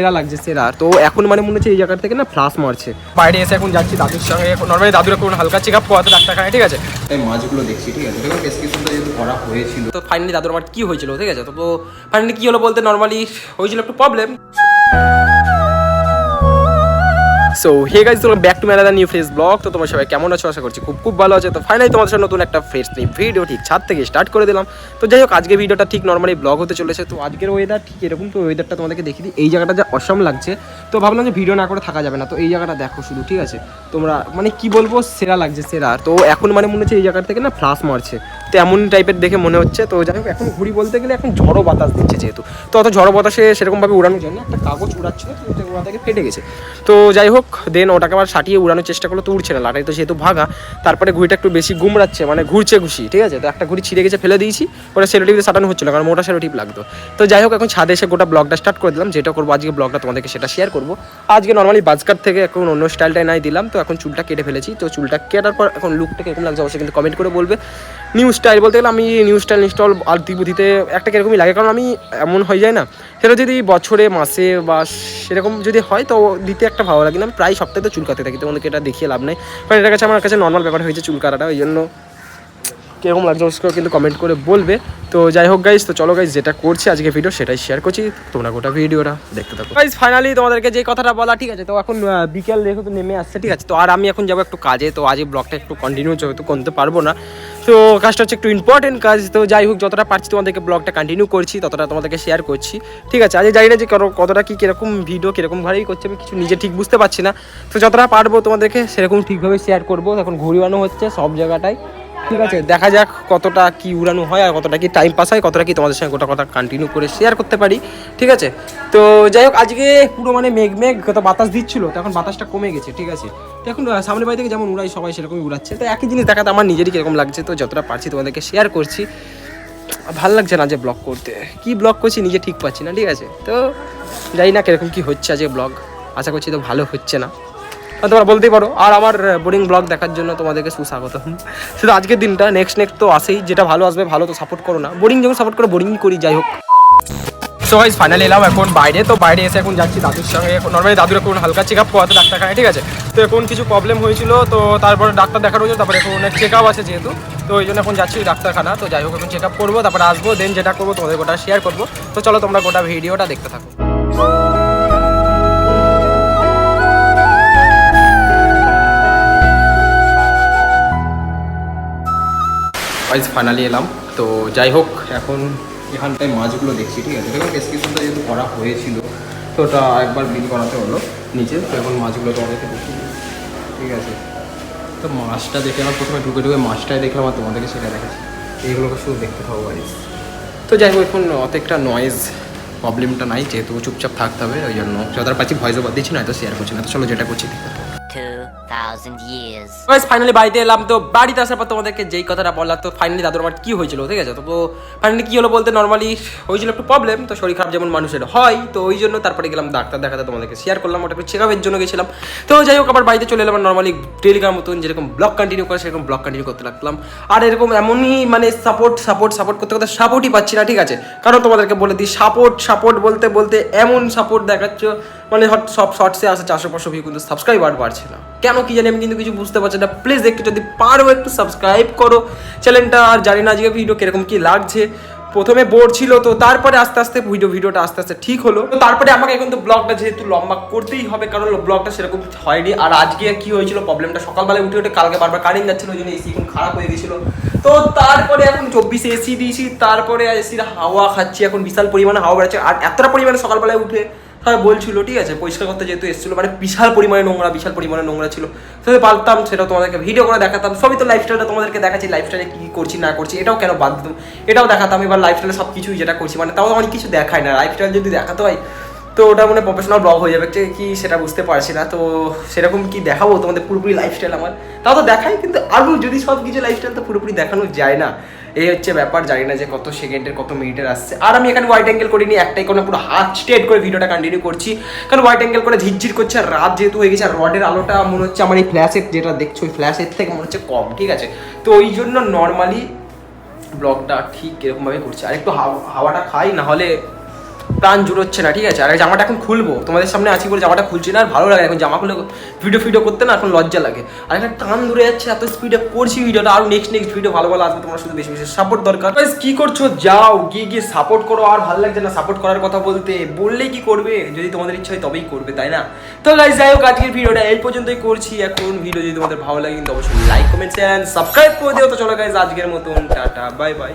সেরা লাগছে সেরা। তো এখন মানে মনে হচ্ছে এই জায়গা থেকে না ফ্লাশ মারছে। বাইরে এসে এখন যাচ্ছি দাদুর সঙ্গে, নর্মালি দাদুর এখন হালকা চেক আপ করাতে ডাক্তারখানায়, ঠিক আছে। তাই মাছগুলো দেখছি, ঠিক আছে, দেখুন প্রেসক্রিপশনটা যেহেতু করা হয়েছিল। তো ফাইনালি দাদুর আমার কী হয়েছিল, ঠিক আছে। তো ফাইনালি কী হলো বলতে নর্মালি হয়েছিল একটু প্রবলেম। সো হে গাইস, তোমরা back to my another new fresh blog. তো তোমরা সবাই কেমন আছো? আশা করছি খুব ভালো আছে। তো ফাইনালি তোমাদের সাথে নতুন একটা ফ্রেশ ভিডিও ঠিক ছাদ থেকে স্টার্ট করে দিলাম। তো যাই হোক, আজকে ভিডিওটা ঠিক নর্মালি ব্লগ হতে চলেছে। তো আজকের ওয়েদার ঠিক এরকম। তো ওয়েদারটা তোমাদেরকে দেখিয়ে দিই। এই জায়গাটা যা অসম লাগছে, তো ভাবলাম যে ভিডিও না করে থাকা যাবে না। তো এই জায়গাটা দেখো শুধু, ঠিক আছে। তোমরা মানে কি বলবো, সেরা লাগছে সেরা। তো এখন মানে মনে হচ্ছে এই জায়গা থেকে না ফ্লাশ মারছে, তো এমন টাইপের দেখে মনে হচ্ছে। তো যাই হোক, এখন ঘুরি বলতে গেলে এখন ঝড়ো বাতাস দিচ্ছে যেহেতু, তো অত ঝড়ো বাতাসে সেরকমভাবে উড়ানো যায় না। একটা কাগজ উড়াচ্ছিল, তো ওটা থেকে ফেটে গেছে। তো যাই হোক, দেন ওটাকে আবার সাটিয়ে উড়ানোর চেষ্টা করলো, তো উড়ছে না, লাটাই তো যেহেতু ভাগা। তারপরে ঘুড়িটা একটু বেশি গুমড়াচ্ছে, মানে ঘুরছে ঘুষি, ঠিক আছে। তো একটা ঘুড়ি ছিঁড়ে গেছে, ফেলে দিয়েছি। ওটা সেলোটিপে সাটানো হচ্ছিল, কারণ মোটা সেলোটিপ লাগতো। তো যাই হোক, এখন ছাদে এসে গোটা ব্লগটা স্টার্ট করে দিলাম। যেটা করবো আজকে ব্লগটা তোমাদেরকে সেটা শেয়ার করবো। আজকে নর্মালি বাজকাট থেকে এখন অন্য স্টাইলটাই নাই দিলাম। তো এখন চুলটা কেটে ফেলেছি। তো চুলটা কেটার পর এখন লুকটা কিরকম লাগছে অবশ্যই কিন্তু কমেন্ট করে বলবে। নিউ স্টাইল বলতে গেলে আমি নিউ স্টাইল ইনস্টল আর দিতে একটা কিরকমই লাগে, কারণ আমি এমন হয়ে যায় না, সেটা যদি বছরে মাসে বা সেরকম যদি হয় তো দিতে একটা ভালো লাগে না। আমি প্রায় সপ্তাহে তো চুল কাটতে থাকি, তোমাদেরকে এটা দেখিয়ে লাভ নেই, কারণ এটা কাছে আমার কাছে নর্মাল ব্যাপার হয়েছে চুল কাটাটা। ওই জন্য কীরকম লাগছে অবশ্যই কিন্তু কমেন্ট করে বলবে। তো যাই হোক গাইজ, তো চলো গাইজ, যেটা করছি আজকে ভিডিও সেটাই শেয়ার করছি, তোমরা গোটা ভিডিওটা দেখতে থাকো গাইজ। ফাইনালি তোমাদেরকে যে কথাটা বলা, ঠিক আছে। তো এখন বিকেল দেখো তো নেমে আসছে, ঠিক আছে। তো আর আমি এখন যাবো একটু কাজে। তো আজ ব্লগটা একটু কন্টিনিউ যেহেতু করতে পারবো না, তো কাজটা হচ্ছে একটু ইম্পর্টেন্ট কাজ। তো যাই হোক, যতটা পারছি তোমাদেরকে ব্লগটা কন্টিনিউ করছি, ততটা তোমাদেরকে শেয়ার করছি, ঠিক আছে। আজ জানি না যে কতটা কি কীরকম ভিডিও কীরকমভাবেই করছে, আমি কিছু নিজে ঠিক বুঝতে পারছি না। তো যতটা পারবো তোমাদেরকে সেরকম ঠিকভাবে শেয়ার করবো। এখন ঘুরি উড়ানো হচ্ছে সব জায়গাটায়, ঠিক আছে। দেখা যাক কতটা কি উড়ানো হয়, আর কতটা কি টাইম পাস হয়, কতটা কি তোমাদের সঙ্গে গোটা কথা কন্টিনিউ করে শেয়ার করতে পারি, ঠিক আছে। তো যাই হোক, আজকে পুরো মানে মেঘ কত বাতাস দিচ্ছিলো, তো এখন বাতাসটা কমে গেছে, ঠিক আছে। তো এখন সামনের বাড়ি থেকে যেমন উড়াই সবাই সেরকমই উড়াচ্ছে। তো একই জিনিস দেখাতে আমার নিজেরই কীরকম লাগছে। তো যতটা পারছি তোমাদেরকে শেয়ার করছি। ভালো লাগছে না যে ব্লগ করতে, কি ব্লগ করছি নিজে ঠিক পাচ্ছি না, ঠিক আছে। তো জানি না কীরকম কী হচ্ছে আজকে ব্লগ, আশা করছি তো ভালো হচ্ছে না, তোমরা বলতেই পারো। আর আমার বোরিং ব্লগ দেখার জন্য তোমাদেরকে সুস্বাগত। শুধু আজকের দিনটা, নেক্সট তো আসেই, যেটা ভালো আসবে ভালো, তো সাপোর্ট করো না। বোরিং যখন সাপোর্ট করো, বোরিংই করি। যাই হোক, সো গাইস ফাইনালি এলাম এখন বাইরে। তো বাইরে এসে এখন যাচ্ছি দাদুর সঙ্গে, নর্মালি দাদুর এখন হালকা চেক আপ করাতে ডাক্তারখানায়, ঠিক আছে। তো এখন কিছু প্রবলেম হয়েছিল, তো তারপরে ডাক্তার দেখানো হয়েছে, তারপরে এখন চেক আপ আছে যেহেতু, তো ওই জন্য এখন যাচ্ছি ডাক্তারখানা। তো যাই হোক, এখন চেক আপ করবো, তারপরে আসবো, দেন যেটা করবো তোমাদের গোটা শেয়ার করবো। তো চলো তোমরা গোটা ভিডিওটা দেখতে থাকো। গাইস ফাইনালি এলাম। তো যাই হোক, এখন এখানটায় মাছগুলো দেখছি, ঠিক আছে, দেখুন প্রেসক্রিপশনটা যেহেতু করা হয়েছিল, তো ওটা একবার বিল করাতে হলো নিচে। তো এখন মাছগুলো তোমাদেরকে দেখি, ঠিক আছে। তো মাছটা দেখে আমার প্রথমে ঢুকে মাছটাই দেখলাম, আর তোমাদেরকে সেটা দেখাচ্ছি। এইগুলোকে শুধু দেখতে থাকবো গাইস। তো যাই হোক, এখন অত একটা নয়েজ প্রবলেমটা নাই, যেহেতু চুপচাপ থাকতে হবে, ওই জন্য যতটা পাচ্ছি ভয়েস ওভার দিচ্ছি, না তো শেয়ার করছি না। তো চলো যেটা করছি দেখতে থাকো। 2000 years ফাইনালি বাড়িতে এলাম। তো বাড়িতে আসার পর তোমাদেরকে যেই কথাটা বললাম, তো ফাইনালি দাদুর আমার কী হয়েছিল, ঠিক আছে। তো ফাইনালি কী হলো বলতে নর্মালি হয়েছিল একটু প্রবলেম। তো শরীর খারাপ যেমন মানুষের হয়, তো ওই জন্য তারপরে গেলাম ডাক্তার দেখাতে, তোমাদেরকে শেয়ার করলাম। ওটা একটু চেক আপের জন্য গেছিলাম। তো যাই হোক, আবার বাড়িতে চলে এলাম। নর্মালি ডেলিকার মতন যেরকম ব্লগ কন্টিনিউ করে সেরকম ব্লগ কন্টিনিউ করতে লাগলাম। আর এরকম এমনই মানে সাপোর্ট করতে করতে সাপোর্টই পাচ্ছি না, ঠিক আছে। কারণ তোমাদেরকে বলে দিই, সাপোর্ট বলতে বলতে এমন সাপোর্ট দেখাচ্ছ, মানে সব শর্টসে আসে 400-500 ভিউ, কিন্তু সাবস্ক্রাইবার বাড়ছে না কেন কি জানি, আমি কিন্তু কিছু বুঝতে পারছি না। প্লিজ একটু যদি পারো একটু সাবস্ক্রাইব করো চ্যানেলটা। আর জানি না আজকে ভিডিও কিরকম কি লাগছে, প্রথমে বোর ছিল, তো তারপরে আস্তে আস্তে ভিডিওটা আস্তে আস্তে ঠিক হলো। তো তারপরে আমাকে কিন্তু ব্লগটা যেহেতু লম্বা করতেই হবে, কারণ ব্লগটা সেরকম হয়নি। আর আজকে কি হয়েছিল প্রবলেমটা, সকালবেলায় উঠে কালকে বারবার কারেন্ট যাচ্ছিল, ওই জন্য এসি এখন খারাপ হয়ে গেছিলো। তো তারপরে এখন 24 এসি দিয়েছি, তারপরে এসির হাওয়া খাচ্ছি, এখন বিশাল পরিমাণে হাওয়া বেড়াচ্ছে। আর এতটা পরিমাণে সকালবেলায় উঠে হ্যাঁ বলছিল, ঠিক আছে, পরিষ্কার করতে যেহেতু এসেছিলো, মানে বিশাল পরিমাণে নোংরা ছিল। সেটা পারতাম, সেটাও তোমাদেরকে ভিডিও করে দেখাতাম। সবই তো লাইফস্টাইলটা তোমাদেরকে দেখাচ্ছি, লাইফস্টাইলে কী করছি না করছি, এটাও কেন বাদ দিতাম, এটাও দেখাতাম। এবার লাইফস্টাইলে সব কিছুই যেটা করছি, মানে তাও অনেক কিছু দেখায় না। লাইফস্টাইল যদি দেখাতে হয় তো ওটা মানে প্রফেশনাল ব্লগ হয়ে যাবে, কি সেটা বুঝতে পারছি না। তো সেরকম কি দেখাবো তোমাদের পুরোপুরি লাইফস্টাইল আমার, তাও তো দেখাই, কিন্তু আরও যদি সব কিছু লাইফস্টাইল তো পুরোপুরি দেখানো যায় না। এই হচ্ছে ব্যাপার, জানি না যে কত সেকেন্ডের কত মিনিটের আসছে। আর আমি এখানে হোয়াইট অ্যাঙ্গেল করিনি, একটাই কোনো পুরো হাত স্ট্রেট করে ভিডিওটা কন্টিনিউ করছি, কারণ হোয়াইট অ্যাঙ্গেল করে ঝিরঝির করছে। আর রাত যেহেতু হয়ে গেছে, আর রডের আলোটা মনে হচ্ছে আমার এই ফ্ল্যাশের যেটা দেখছো, ওই ফ্ল্যাশের থেকে মনে হচ্ছে কম, ঠিক আছে। তো ওই জন্য নর্মালি ব্লগটা ঠিক এরকমভাবে করছি। আর একটু হাওয়াটা খাই, না হলে প্রাণ জুড়োচ্ছে না, ঠিক আছে। আর জামাটা এখন খুলবো, তোমাদের সামনে আছি বলে জামাটা খুলছি না, আর ভালো লাগে এখন জামা খুলে ভিডিও করতে না, এখন লজ্জা লাগে। আর একটা কান ধরে যাচ্ছে, এত স্পিডে করছি ভিডিওটা, আর নেক্সট ভিডিও ভালো আসবে, তোমার শুধু বেশি বেশি সাপোর্ট দরকার। গাইস কি করছো, যাও গিয়ে সাপোর্ট করো। আর ভালো লাগছে না সাপোর্ট করার কথা বললেই কি করবে, যদি তোমাদের ইচ্ছা হয় তবেই করবে, তাই না? তো গাইস যাই হোক, আজকের ভিডিওটা এই পর্যন্তই করছি। এখন ভিডিও যদি তোমাদের ভালো লাগে কিন্তু অবশ্যই লাইক কমেন্ট শেয়ার সাবস্ক্রাইব করে দিও। তো চলো গাইস আজকের মতন টাটা বাই বাই।